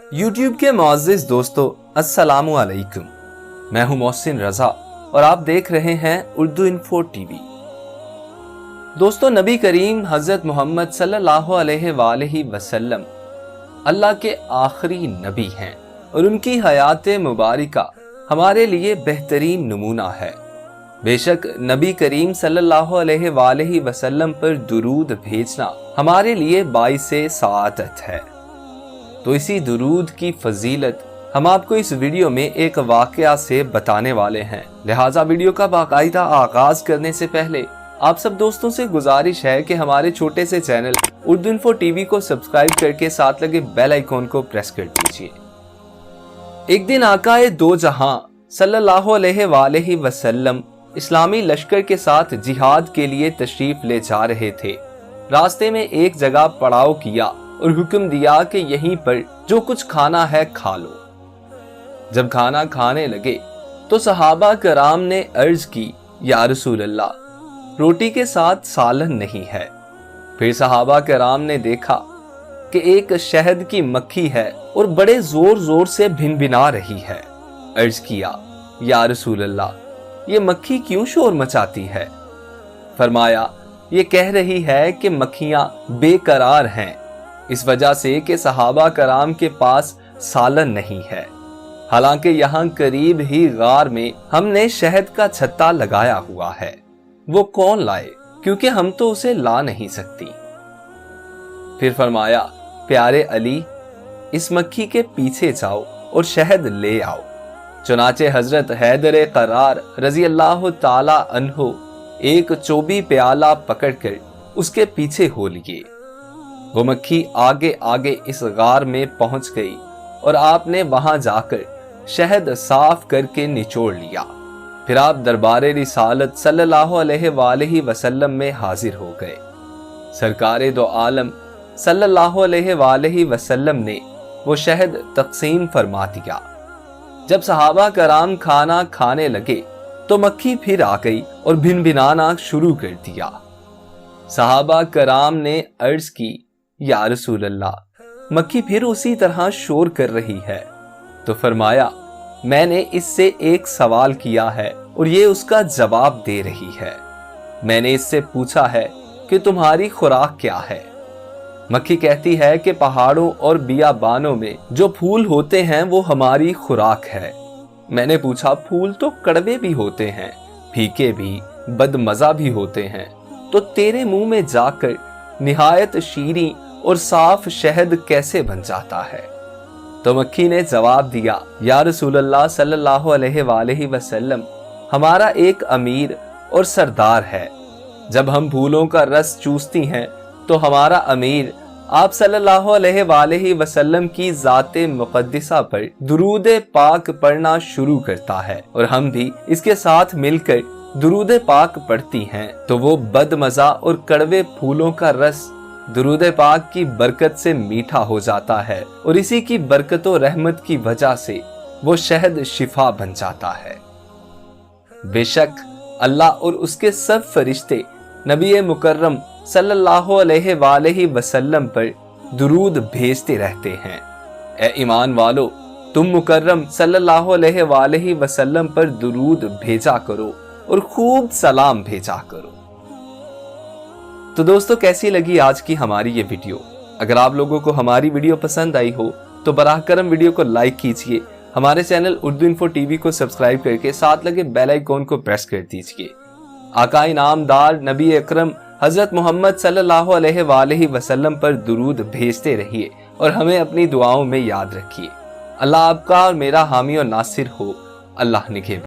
YouTube के मुअज़्ज़िज़ दोस्तों, अस्सलामु अलैकुम। मैं हूं मोहसिन रज़ा और आप देख रहे हैं उर्दू इन्फो टीवी। दोस्तों, नबी करीम हज़रत मोहम्मद सल्लल्लाहु अलैहि वसल्लम अल्लाह के आखिरी नबी हैं और उनकी हयात मुबारका हमारे लिए बेहतरीन नमूना है। बेशक नबी करीम सल्लल्लाहु अलैहि वसल्लम पर दुरूद भेजना हमारे लिए बाइसे सआदत है। तो इसी दुरूद की फजीलत हम आपको इस वीडियो में एक वाकया से बताने वाले हैं। लिहाजा वीडियो का बाकायदा आगाज करने से पहले आप सब दोस्तों से गुजारिश है कि हमारे छोटे से चैनल उर्दू इन्फो टीवी को सब्सक्राइब करके साथ लगे बेल आइकॉन को प्रेस कर दीजिए। एक दिन आकाए दो जहां सल्लल्लाहु अलैहि वसल्लम इस्लामी लश्कर के साथ जिहाद के लिए तशरीफ ले जा रहे थे। रास्ते में एक जगह पड़ाव किया और हुक्म दिया कि यहीं पर जो कुछ खाना है खा लो। जब खाना खाने लगे तो सहाबा कराम ने अर्ज की, या रसूल अल्लाह, रोटी के साथ सालन नहीं है। फिर सहाबा कराम ने देखा कि एक शहद की मक्खी है और बड़े जोर जोर से भिनभिना रही है। अर्ज किया, या रसूल अल्लाह, ये मक्खी क्यों शोर मचाती है? फरमाया, ये कह रही है कि मक्खियां बेकरार हैं, इस वजह से कि सहाबा कराम के पास सालन नहीं है। हालांकि यहाँ करीब ही गार में हमने शहद का छत्ता लगाया हुआ है। वो कौन लाए, क्योंकि हम तो उसे ला नहीं सकती। फिर फरमाया, प्यारे अली, इस मक्खी के पीछे जाओ और शहद ले आओ। चुनाचे हजरत हैदर करार रजी अल्लाह ताला अन्हो एक चोबी प्याला पकड़कर उसके पीछे हो लिए। वो मक्खी आगे आगे इस गार में पहुंच गई और आपने वहां जाकर शहद साफ करके निचोड़ लिया। फिर आप दरबारे रिसालत सल्लल्लाहु अलैहि वसल्लम में हाजिर हो गए। सरकारे दो आलम सल्लल्लाहु अलैहि वसल्लम ने वो शहद तकसीम फरमा दिया। जब सहाबा कराम खाना खाने लगे तो मक्खी फिर आ गई और भिनभिनाना शुरू कर दिया। सहाबा कराम ने अर्ज की, या रसूल अल्लाह, मक्खी फिर उसी तरह शोर कर रही है। तो फरमाया, मैंने इससे एक सवाल किया है और ये उसका जवाब दे रही है। मैंने इससे पूछा है कि तुम्हारी खुराक क्या है? मक्खी कहती है कि पहाड़ों और बियाबानों में जो फूल होते हैं वो हमारी खुराक है। मैंने पूछा, फूल तो कड़वे भी होते हैं, फीके भी, बदमजा भी होते हैं, तो तेरे मुंह में जाकर निहायत शीरी और साफ शहद कैसे बन जाता है? तो मक्खी ने जवाब दिया, या रसूल अल्लाह सल्लल्लाहु अलैहि वसल्लम, हमारा एक अमीर और सरदार है। जब हम फूलों का रस चूसती हैं तो हमारा अमीर आप सल्लल्लाहु अलैहि वसल्लम की ज़ाते मुक़द्दिसा पर दुरूद पाक पढ़ना शुरू करता है और हम भी इसके साथ मिलकर दुरूद पाक पढ़ती हैं, तो वो बदमजा और कड़वे फूलों का रस दुरूद पाक की बरकत से मीठा हो जाता है और इसी की बरकत और रहमत की वजह से वो शहद शिफा बन जाता है। बेशक अल्लाह और उसके सब फरिश्ते नबी मुकर्रम सल्लल्लाहु अलैहि वसल्लम पर दुरूद भेजते रहते हैं। ए ईमान वालो, तुम मुकर्रम सल्लल्लाहु अलैहि वसल्लम पर दुरूद भेजा करो और खूब सलाम भेजा करो। तो दोस्तों, कैसी लगी आज की हमारी ये वीडियो? अगर आप लोगों को हमारी वीडियो पसंद आई हो तो बराह करम वीडियो को लाइक कीजिए, हमारे चैनल उर्दू इन्फो टीवी को सब्सक्राइब करके साथ लगे बेल आइकॉन को प्रेस कर दीजिए। आका इनामदार नबी अकरम हजरत मोहम्मद सल्लल्लाहु अलैहि वसल्लम पर दुरूद भेजते रहिए और हमें अपनी दुआओं में याद रखिए। अल्लाह आपका और मेरा हामी और नासिर हो। अल्लाह निगहबान।